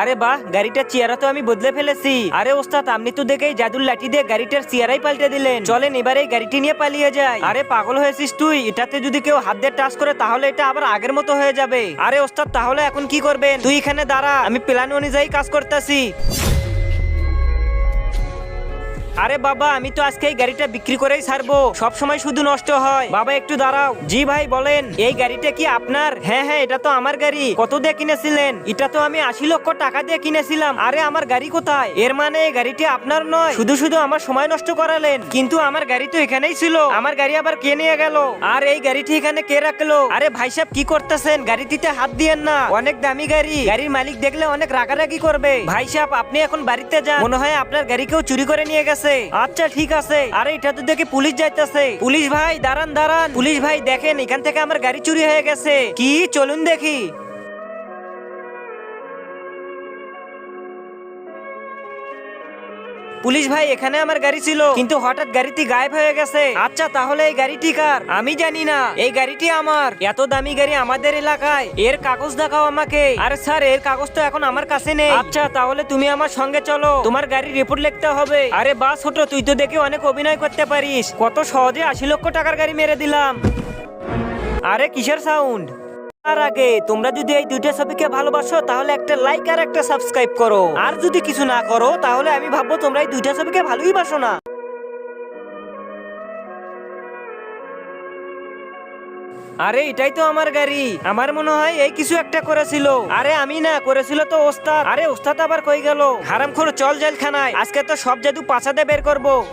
আরে বাহ, গাড়িটার চেয়ারা তো আমি বদলে ফেলেছি। আরে ওস্তাদ, আপনি তো দেখেই জাদুর লাঠি দিয়ে গাড়িটার চেয়ারাই পাল্টে দিলেন। চলেন এবারে এই গাড়িটি নিয়ে পালিয়ে যাই। আরে পাগল হয়েছিস তুই? এটাতে যদি কেউ হাত দিয়ে টাচ করে তাহলে এটা আবার আগের মতো হয়ে যাবে। আরে ওস্তাদ, তাহলে এখন কি করবেন? তুই এখানে দাঁড়া, আমি প্ল্যান অনুযায়ী কাজ করতেছি। আরে বাবা, আমি তো আজকে এই গাড়িটা বিক্রি করেই ছাড়বো, সব সময় শুধু নষ্ট হয়। বাবা একটু দাঁড়াও। জি ভাই বলেন, এই গাড়িটা কি আপনার? হ্যাঁ হ্যাঁ, এটা তো আমার গাড়ি। কত দিয়ে কিনেছিলেন? এটা তো আমি 80 লক্ষ টাকা দিয়ে কিনেছিলাম। আরে আমার গাড়ি কোথায়? এর মানে এই গাড়িটি আপনার নয়? শুধু শুধু আমার সময় নষ্ট করালেন। কিন্তু আমার গাড়ি তো এখানেই ছিল। আমার গাড়ি আবার কে নিয়ে গেল? আর এই গাড়িটি এখানে কে রাখলো? আরে ভাই সাহেব, কি করতেছেন? গাড়িটিতে হাত দিয়েন না, অনেক দামি গাড়ি। গাড়ির মালিক দেখলে অনেক রাগারাগি করবে। ভাই সাহেব, আপনি এখন বাড়িতে যান, মনে হয় আপনার গাড়ি কেউ চুরি করে নিয়ে গেছে। আচ্ছা ঠিক আছে। আরে এটা তো দেখে পুলিশ যাইতেছে। পুলিশ ভাই দাঁড়ান দাঁড়ান। পুলিশ ভাই দেখেন, এখান থেকে আমার গাড়ি চুরি হয়ে গেছে। কি? চলুন দেখি। পুলিশ ভাই, এখানে আমার গাড়ি ছিল, কিন্তু হঠাৎ গাড়িটি গায়েব হয়ে গেছে। আচ্ছা, তাহলে এই গাড়িটি কার? আমি জানি না, এই গাড়িটি আমার। এত দামি গাড়ি আমাদের এলাকায়, এর কাগজ দেখাও আমাকে। আরে স্যার, এর কাগজ তো এখন আমার কাছে নেই। আচ্ছা, তাহলে তুমি আমার সঙ্গে চলো, তোমার গাড়ির রিপোর্ট লিখতে হবে। আরে বাস ছোট, তুই তো দেখে অনেক অভিনয় করতে পারিস। কত সহজে 80 লক্ষ টাকার গাড়ি মেরে দিলাম। আরে কিসের সাউন্ড? তার আগে তোমরা যদি এই দুইটা ছবিকে ভালোবাসো তাহলে একটা লাইক আর একটা সাবস্ক্রাইব করো। আর যদি কিছু না করো তাহলে আমি ভাববো তোমরা এই দুইটা ছবিকে ভালোই বাসো না। আরে এটাই তো আমার গাড়ি। আমার মনে হয় এই কিছু একটা করেছিল। আরে আমি না, করেছিল তো ওস্তাদ। আরে ওস্তাদ আবার কই গেল? হারামখোর, চল জেলখানায়। আজকে তো সব জাদু পাছাতে বের করবো।